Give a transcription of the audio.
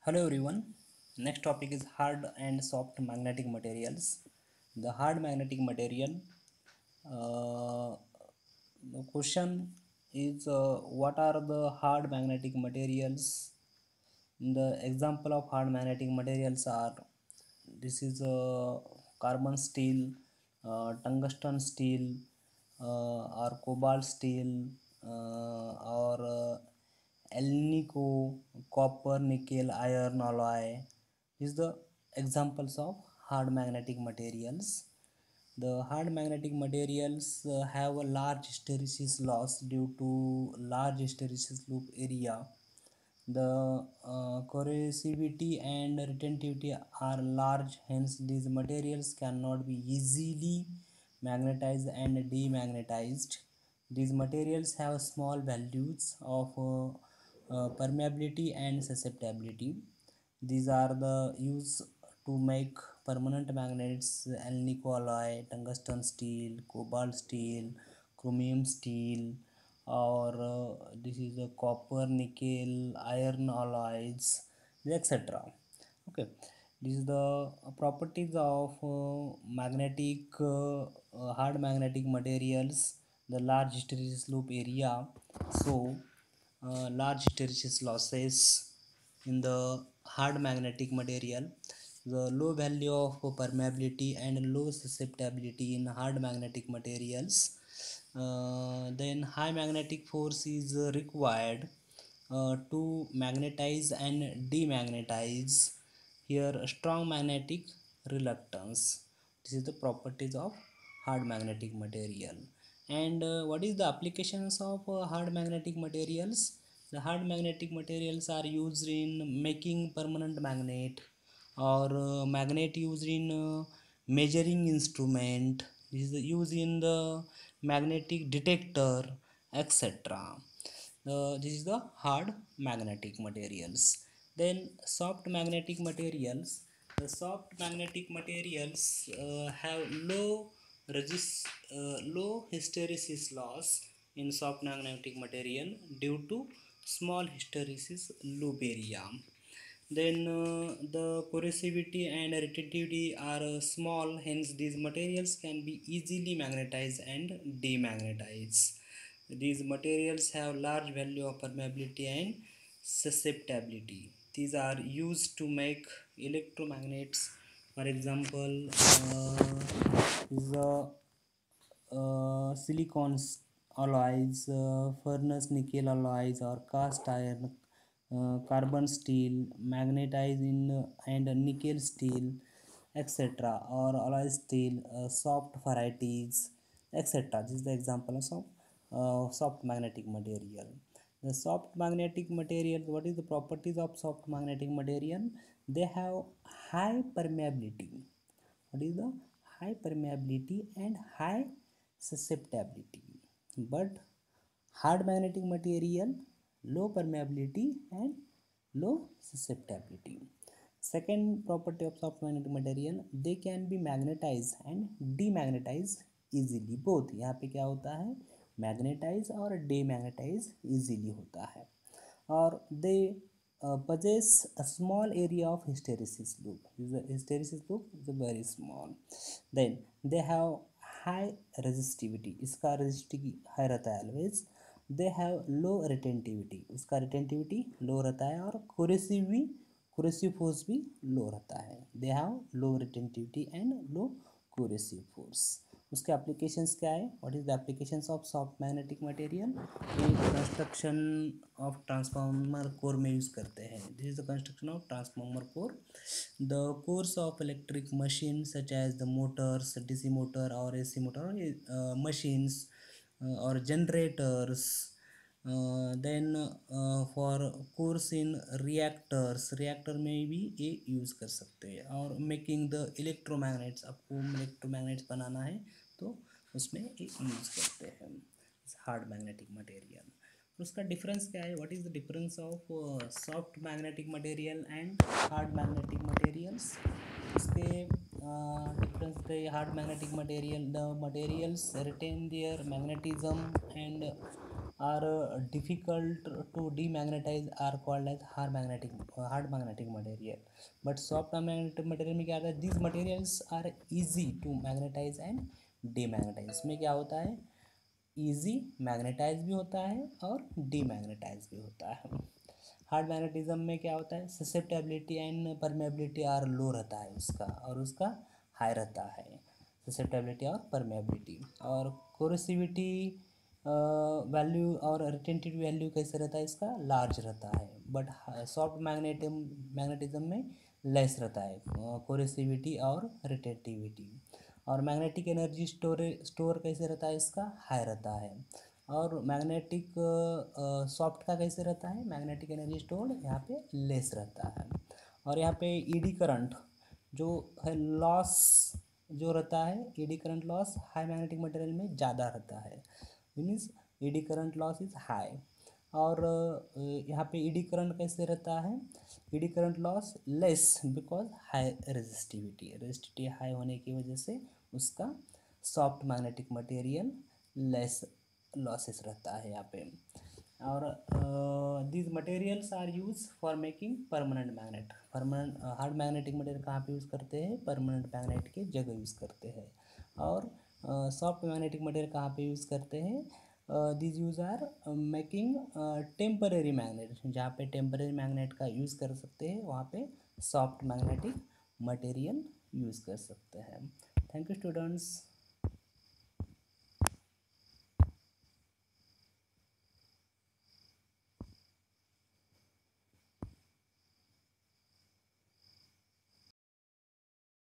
Hello everyone. Next topic is hard and soft magnetic materials. The hard magnetic material. Uh, the question is what are the hard magnetic materials? The example of hard magnetic materials are this is carbon steel, tungsten steel, or cobalt steel, or alnico, copper, nickel, iron alloy. Is the examples of hard magnetic materials. The hard magnetic materials have a large hysteresis loss due to large hysteresis loop area. The corrosivity and retentivity are large, hence these materials cannot be easily magnetized and demagnetized. These materials have small values of permeability and susceptibility. These are the used to make permanent magnets: alnico alloy, tungsten steel, cobalt steel, chromium steel, or this is a copper, nickel, iron alloys, etc. Okay, this is the properties of hard magnetic materials. The large hysteresis loop area, so large hysteresis losses in the hard magnetic material. The low value of permeability and low susceptibility in hard magnetic materials. Then high magnetic force is required to magnetize and demagnetize. Here strong magnetic reluctance. This is the properties of hard magnetic material. And what is the applications of hard magnetic materials? The hard magnetic materials are used in making permanent magnet, or magnet used in measuring instrument. This is used in the magnetic detector, etc. This is the hard magnetic materials. Then soft magnetic materials. The soft magnetic materials have low hysteresis loss in soft magnetic material due to small hysteresis loop area. Then the corrosivity and retentivity are small, hence these materials can be easily magnetized and demagnetized. These materials have large value of permeability and susceptibility. These are used to make electromagnets. For example, is silicon alloys, furnace nickel alloys, or cast iron, carbon steel, magnetized in and nickel steel, etc., or alloy steel, soft varieties, etc. This is the example of soft magnetic material. The soft magnetic material, what is the properties of soft magnetic material? They have high permeability. What is the high permeability and high susceptibility? But hard magnetic material, low permeability and low susceptibility. Second property of soft magnetic material, they can be magnetized and demagnetized easily. Both यहाँ पे क्या होता है, magnetise और demagnetise easily होता है. और they possess a small area of hysteresis loop. The hysteresis loop is very small. Then they have high resistivity. इसका resistivity high रहता है always. They have low retentivity. इसका retentivity low रहता है और corrosive force भी low रहता है. They have low retentivity and low corrosive force. उसके एप्लीकेशंस क्या है? What is the applications of soft magnetic material? ये कंस्ट्रक्शन ऑफ ट्रांसफार्मर कोर में यूज़ करते हैं. This is the construction of transformer core. The cores of electric machine such as the motors, DC motor और AC motor, machines और generators. Then for cores in reactor में भी ये use कर सकते हैं. और मेकिंग द इलेक्ट्रोमैग्नेट्स, आपको इलेक्ट्रोमैग्नेट्स बनाना है तो उसमें ये यूज़ करते हैं हार्ड मैग्नेटिक मटेरियल. उसका डिफरेंस क्या है? What is the difference of soft magnetic material and hard magnetic materials? उसके डिफरेंस थे. Hard magnetic material, the materials retain their magnetism and are difficult to demagnetize are called as hard magnetic material. But soft magnetic material में क्या होता है, these materials are easy to magnetize and demagnetize. इसमें क्या होता है, easy magnetise भी होता है और डीमैग्नेटाइज भी होता है। हार्ड मैग्नेटिज्म में क्या होता है, ससेप्टेबिलिटी एंड परमेबिलिटी आर लो रहता है उसका, और उसका हाई रहता है ससेप्टेबिलिटी और परमेबिलिटी। और कोरोसिविटी वैल्यू और रिटेंटिव वैल्यू कैसे रहता है इसका, लार्ज रहता है। बट सॉफ्ट मैग्नेटिज्म में लेस रहता है कोरोसिविटी और रिटेंटिविटी। और मैग्नेटिक एनर्जी स्टोर कैसे रहता है इसका, हाई रहता है। और मैग्नेटिक सॉफ्ट का कैसे रहता है, मैग्नेटिक एनर्जी स्टोर यहाँ पे लेस रहता है। और यहाँ पे ईडी करंट जो है लॉस जो रहता है, eddy current loss high magnetic material में ज़्यादा रहता है, means eddy current loss is high. और यहाँ पे ईडी करंट कैसे रहता है, eddy current loss less because high resistivity high होने की वजह से उसका soft magnetic material less losses रहता है यहाँ पे। और these materials are use for making permanent magnet. Permanent hard magnetic material कहाँ पे यूज़ करते हैं, परमानेंट मैग्नेट के जगह यूज़ करते हैं। और सॉफ्ट मैग्नेटिक मटेरियल कहाँ पे यूज़ करते हैं, this use are making temporary magnet. जहाँ पे टेम्परेरी मैग्नेट का यूज़ कर सकते हैं वहाँ पे सॉफ्ट मैग्नेटिक मटेरियल यूज़ कर सकते हैं। Thank you students.